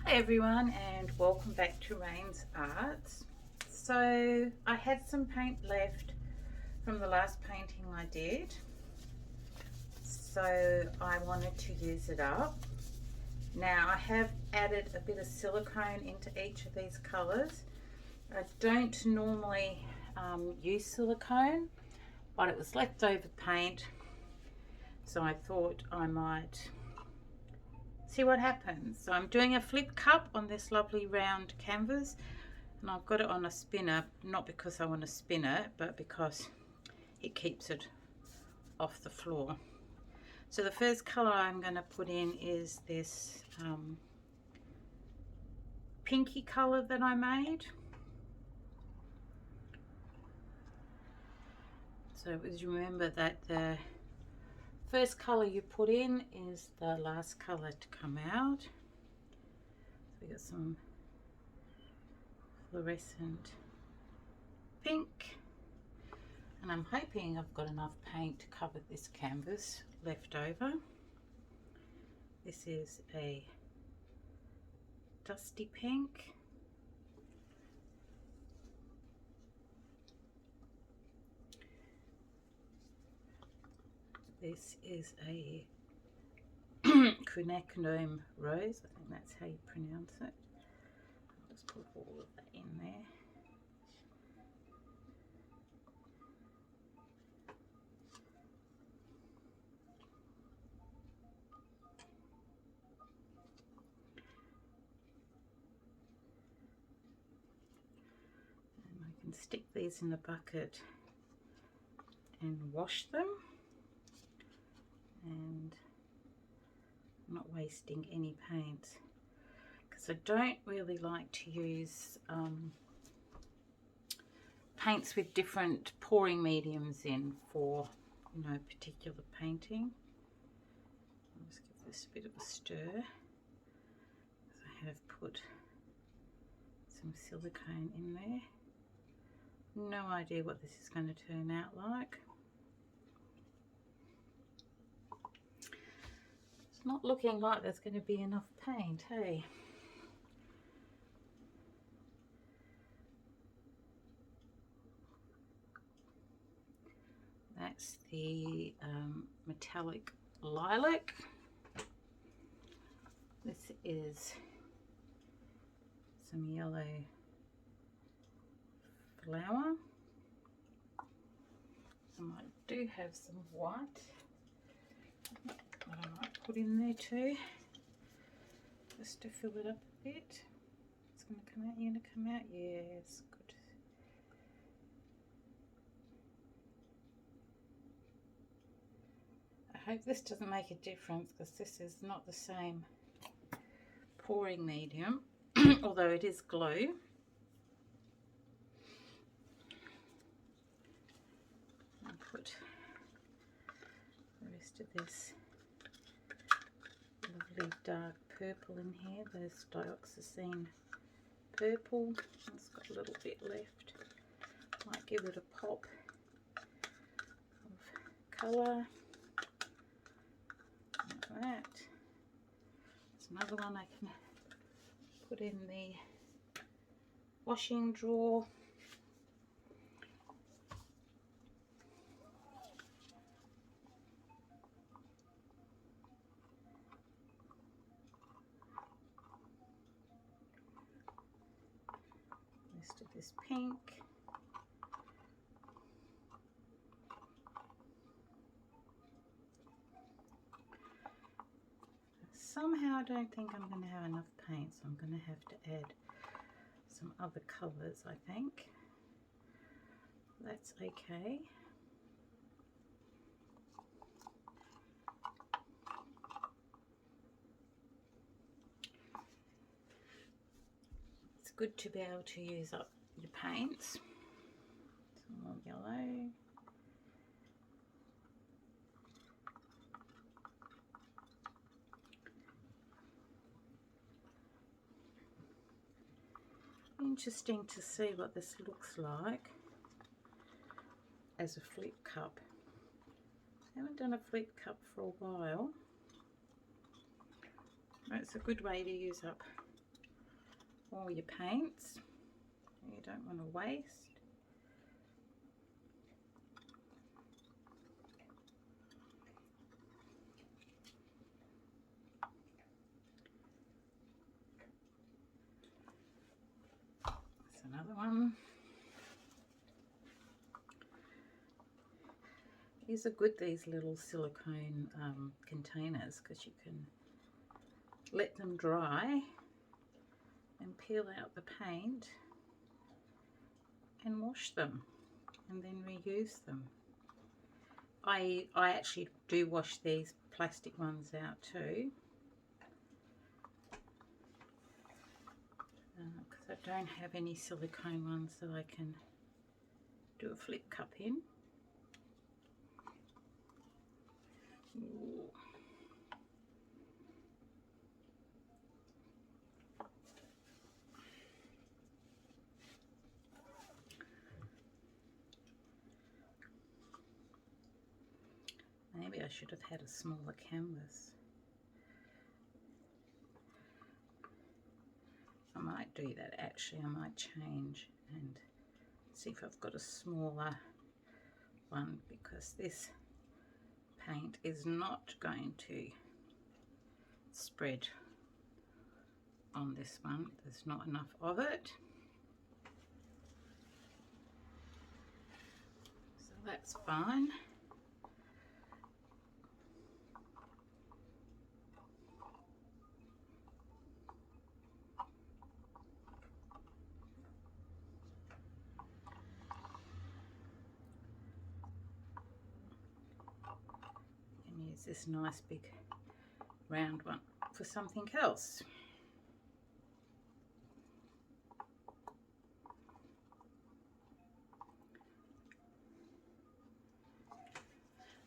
Hi everyone, and welcome back to Rain's Arts. So I had some paint left from the last painting I did, so I wanted to use it up. Now I have added a bit of silicone into each of these colours. I don't normally use silicone, but it was leftover paint, so I thought I might see what happens. So I'm doing a flip cup on this lovely round canvas, and I've got it on a spinner, not because I want to spin it, but because it keeps it off the floor. So the first colour I'm going to put in is this pinky colour that I made. So always remember that the first colour you put in is the last colour to come out. So we got some fluorescent pink, and I'm hoping I've got enough paint to cover this canvas left over. This is a dusty pink. This is a quinacridone rose, I think that's how you pronounce it. I'll just put all of that in there. And I can stick these in the bucket and wash them, and I'm not wasting any paint because I don't really like to use paints with different pouring mediums in for particular painting. I'll just give this a bit of a stir. I have put some silicone in there. No idea what this is going to turn out like. It's not looking like there's going to be enough paint, hey? That's the metallic lilac. This is some yellow flower. And I do have some white that I might put in there too, just to fill it up a bit. It's going to come out. You're going to come out? Yes, good. I hope this doesn't make a difference because this is not the same pouring medium, although it is glue. I'll put the rest of this lovely dark purple in here, this dioxazine purple. It's got a little bit left. Might give it a pop of colour. Like that. There's another one I can put in the washing drawer. Rest of this pink. Somehow I don't think I'm going to have enough paint, so I'm going to have to add some other colours, I think. That's okay. It's good to be able to use up your paints. Some more yellow. Interesting to see what this looks like as a flip cup. I haven't done a flip cup for a while. It's a good way to use up all your paints. You don't want to waste. That's another one. These are good, these little silicone containers, because you can let them dry and peel out the paint and wash them and then reuse them. I actually do wash these plastic ones out too, because I don't have any silicone ones that I can do a flip cup in. Ooh. Maybe I should have had a smaller canvas. I might do that actually. I might change and see if I've got a smaller one, because this paint is not going to spread on this one. There's not enough of it. So that's fine. Use this nice big round one for something else.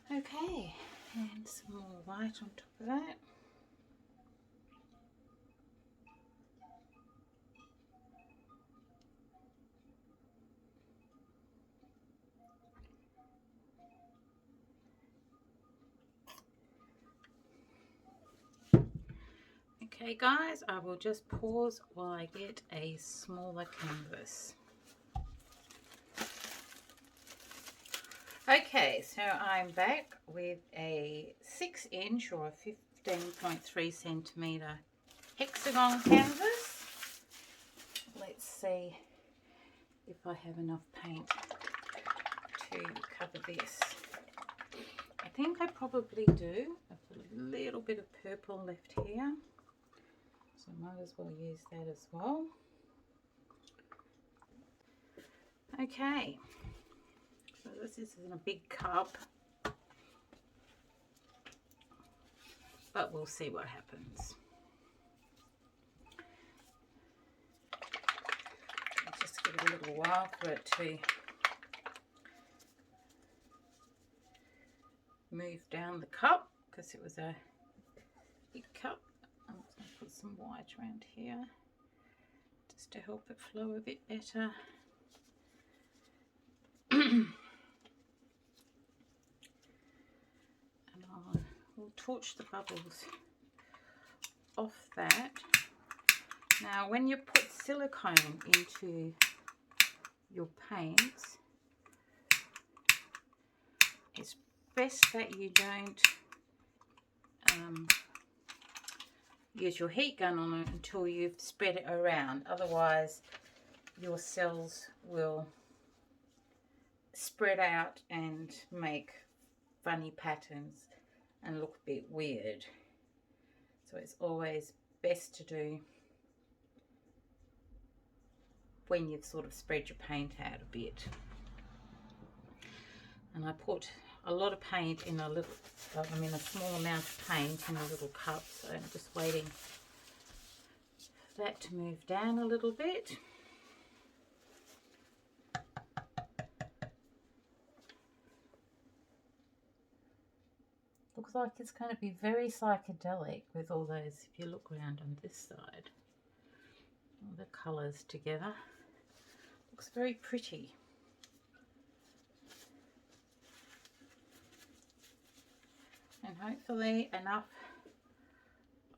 Okay, and some more white on top of that. Okay guys, I will just pause while I get a smaller canvas. Okay, so I'm back with a 6-inch or a 15.3 centimeter hexagon canvas. Let's see if I have enough paint to cover this. I think I probably do. I've got a little bit of purple left here, so I might as well use that as well. Okay, so this is in a big cup, but we'll see what happens. I'll just give it a little while for it to move down the cup, because it was a big cup. I'm just going to put some white around here just to help it flow a bit better. And we'll torch the bubbles off that. Now when you put silicone into your paints, it's best that you don't use your heat gun on it until you've spread it around. Otherwise your cells will spread out and make funny patterns and look a bit weird. So it's always best to do when you've sort of spread your paint out a bit. And I put a lot of paint in a little, a small amount of paint in a little cup, so I'm just waiting for that to move down a little bit. Looks like it's going to be very psychedelic with all those, if you look around on this side, all the colours together. Looks very pretty. And hopefully enough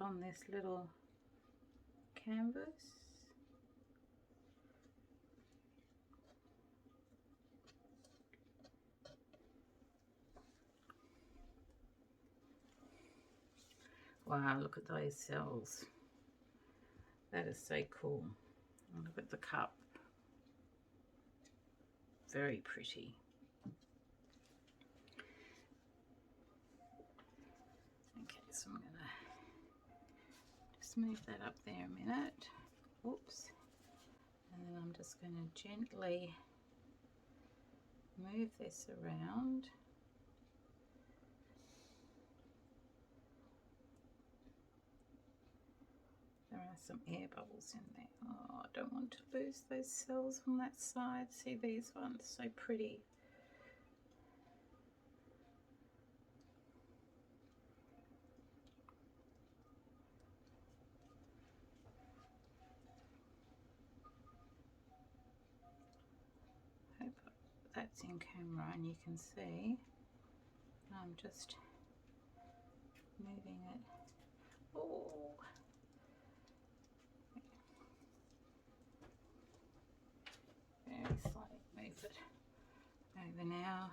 on this little canvas. Wow, look at those cells. That is so cool. And look at the cup. Very pretty. Okay, so I'm going to just move that up there a minute. Oops. And then I'm just going to gently move this around. There are some air bubbles in there. Oh, I don't want to lose those cells on that side. See these ones, so pretty. Hope that's in camera and you can see. I'm just moving it. Oh. Very slightly move it over now.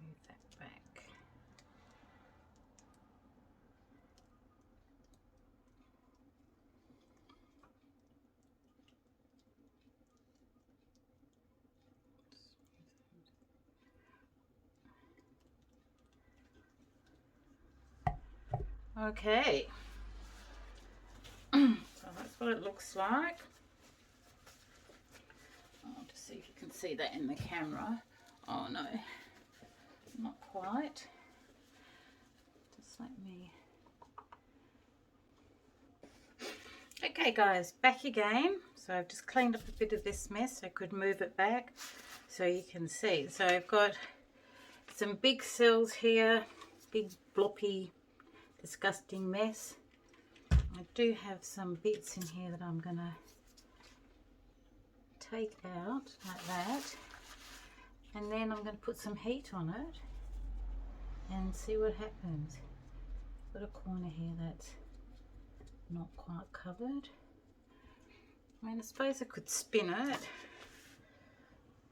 Move that back. Okay, so that's what it looks like. I'll just see if you can see that in the camera. Oh no, not quite. Just let me. Okay guys, back again. So I've just cleaned up a bit of this mess so I could move it back so you can see. So I've got some big cells here, big bloppy disgusting mess. I do have some bits in here that I'm gonna take out like that, and then I'm going to put some heat on it and see what happens. Got a corner here that's not quite covered. I mean, I suppose I could spin it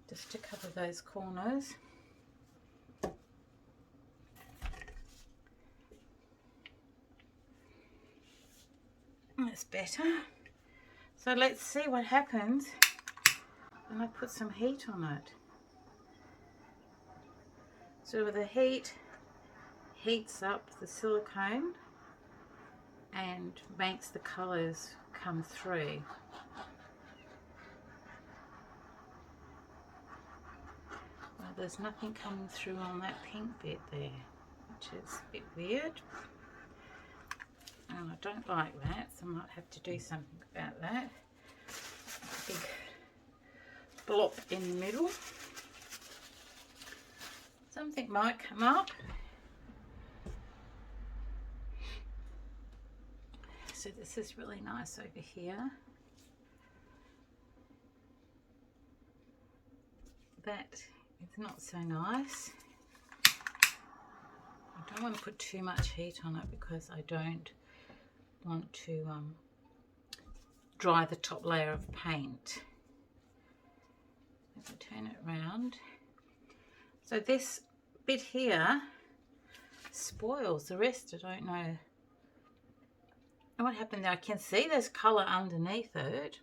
just to cover those corners. That's better. So let's see what happens when I put some heat on it. So the heat heats up the silicone and makes the colours come through. Well, there's nothing coming through on that pink bit there, which is a bit weird. And I don't like that, so I might have to do something about that. Big blob in the middle. Something might come up. So this is really nice over here. That is not so nice. I don't want to put too much heat on it because I don't want to dry the top layer of paint. If I turn it around, so this bit here spoils the rest. I don't know what happened there. I can see there's colour underneath it.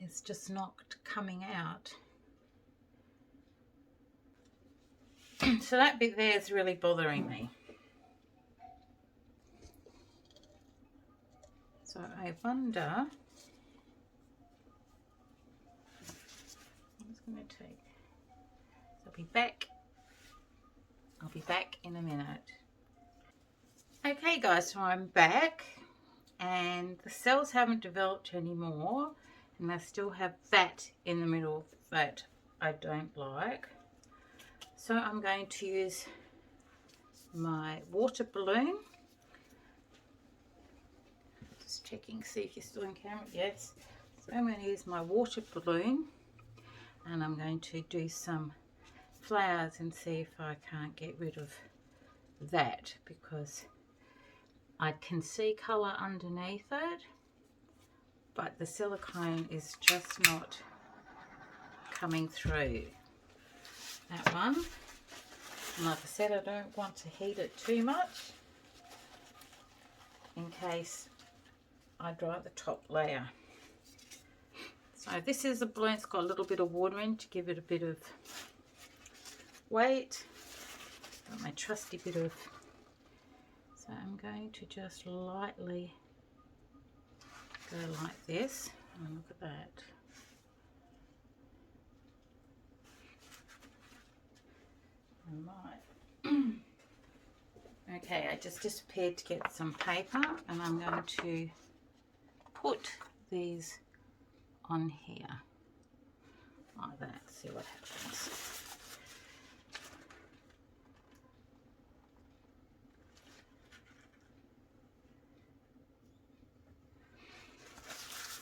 It's just not coming out. So that bit there is really bothering me. So I wonder, I'm just going to take, so I'll be back in a minute. Okay guys, so I'm back and the cells haven't developed anymore and I still have that in the middle that I don't like. So I'm going to use my water balloon. Just checking, see if you're still in camera. Yes. So I'm going to use my water balloon and I'm going to do some flowers and see if I can't get rid of that, because I can see colour underneath it, but the silicone is just not coming through. That one. And like I said, I don't want to heat it too much in case I dry the top layer. So this is a balloon. It's got a little bit of water in to give it a bit of weight. Got my trusty bit of, so I'm going to just lightly go like this. And look at that. Right. Okay, I just disappeared to get some paper, and I'm going to put these on here like that. See what happens.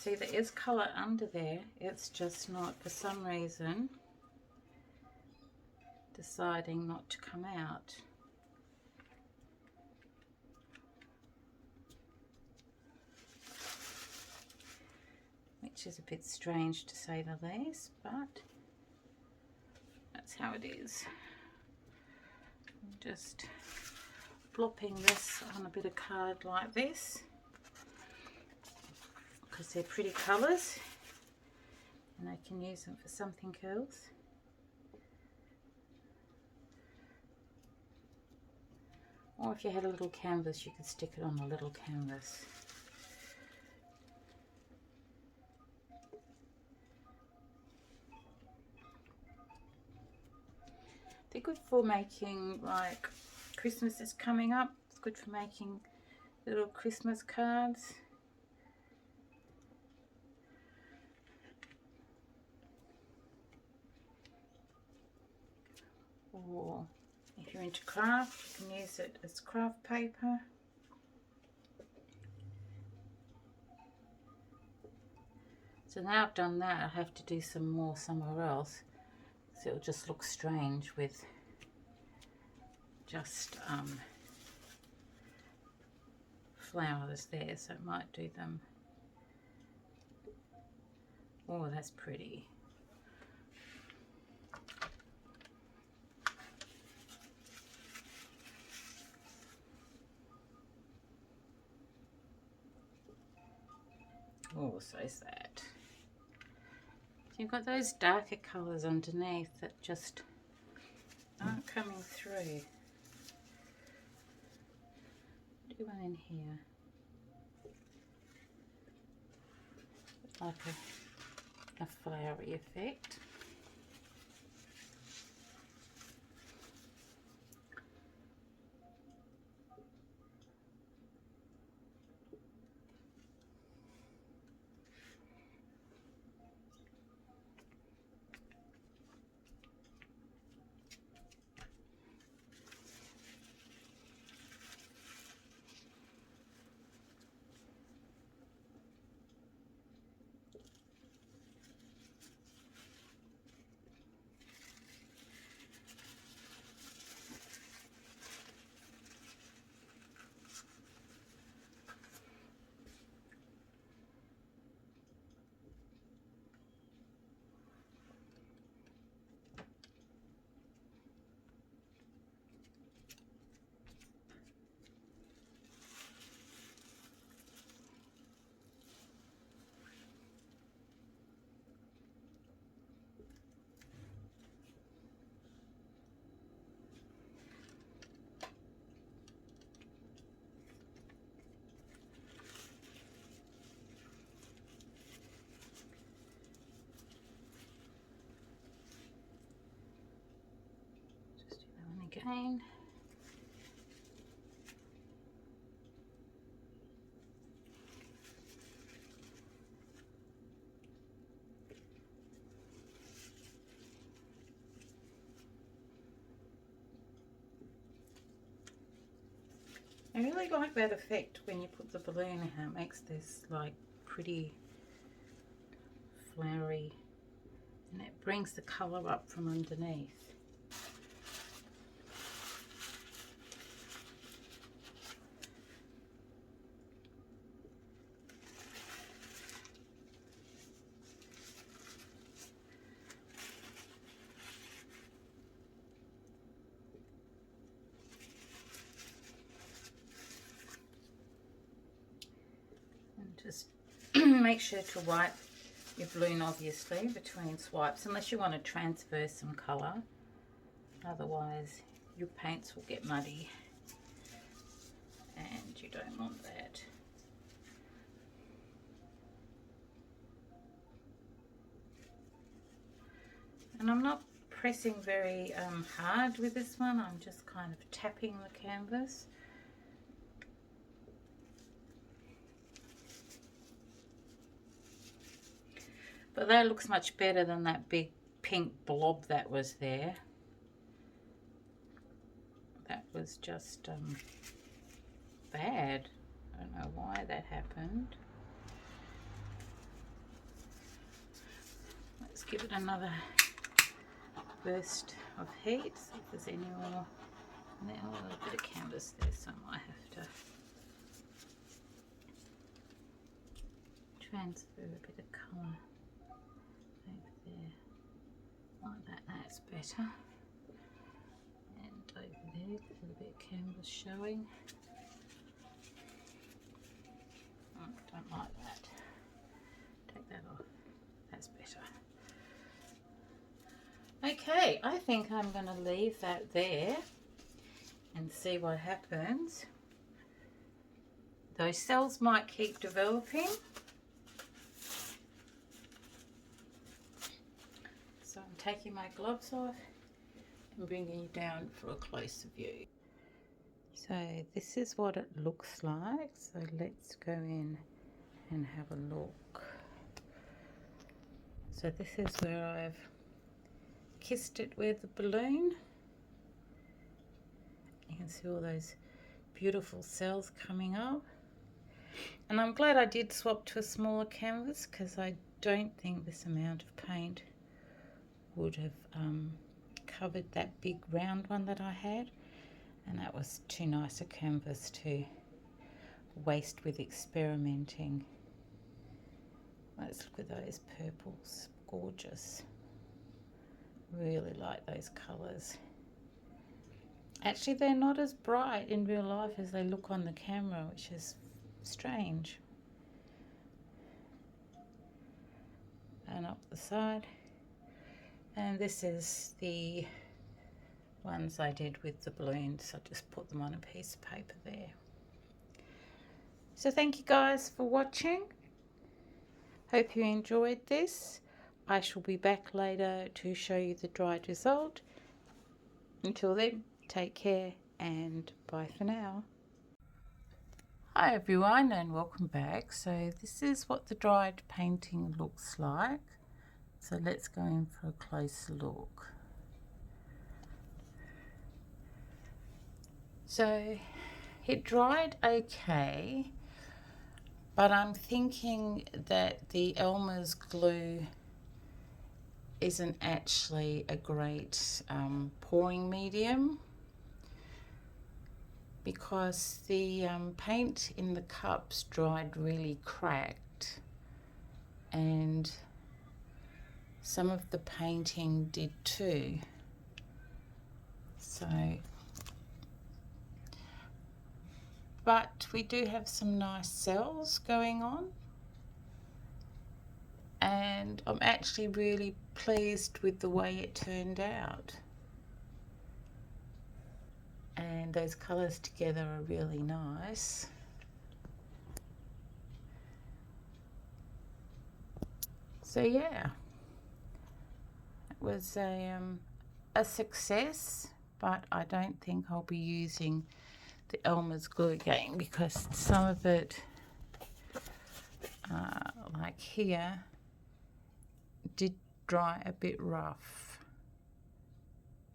See, there is colour under there. It's just not, for some reason, deciding not to come out. Which is a bit strange to say the least, but that's how it is. I'm just plopping this on a bit of card like this, because they're pretty colours and I can use them for something else. Or if you had a little canvas, you could stick it on a little canvas. They're good for making, like, Christmas is coming up. It's good for making little Christmas cards. Or if you're into craft, you can use it as craft paper. So now I've done that, I have to do some more somewhere else. So it'll just look strange with just flowers there, so it might do them. Oh, that's pretty. Oh, so is that. You've got those darker colours underneath that just aren't coming through. Do one in here. Like a flowery effect. Again. I really like that effect when you put the balloon in. It makes this like pretty flowery, and it brings the colour up from underneath. Just make sure to wipe your balloon obviously between swipes, unless you want to transfer some colour. Otherwise your paints will get muddy and you don't want that. And I'm not pressing very hard with this one, I'm just kind of tapping the canvas. But that looks much better than that big pink blob that was there. That was just bad. I don't know why that happened. Let's give it another burst of heat, see if there's any more. And then a little bit of canvas there, so I might have to transfer a bit of colour over there. Like that, that's better. And over there, a little bit of canvas showing. Oh, don't like that. Take that off. That's better. Okay, I think I'm going to leave that there and see what happens. Those cells might keep developing. So I'm taking my gloves off and bringing you down for a closer view. So this is what it looks like. So let's go in and have a look. So this is where I've kissed it with the balloon. You can see all those beautiful cells coming up. And I'm glad I did swap to a smaller canvas, because I don't think this amount of paint would have covered that big round one that I had. And that was too nice a canvas to waste with experimenting. Let's look at those purples, gorgeous. Really like those colours. Actually, they're not as bright in real life as they look on the camera, which is strange. And up the side. And this is the ones I did with the balloons. I just put them on a piece of paper there. So thank you guys for watching. Hope you enjoyed this. I shall be back later to show you the dried result. Until then, take care and bye for now. Hi everyone and welcome back. So this is what the dried painting looks like. So let's go in for a closer look. So it dried okay, but I'm thinking that the Elmer's glue isn't actually a great pouring medium, because the paint in the cups dried really cracked, and some of the painting did too. So, but we do have some nice cells going on, and I'm actually really pleased with the way it turned out. And those colours together are really nice. So yeah, it was a success, but I don't think I'll be using the Elmer's glue again, because some of it, like here, did dry a bit rough,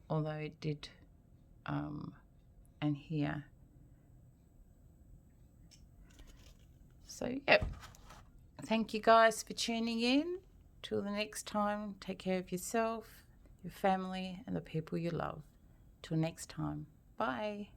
although it did, and here. So yep, thank you guys for tuning in. Till the next time, take care of yourself, your family and the people you love. Till next time, bye.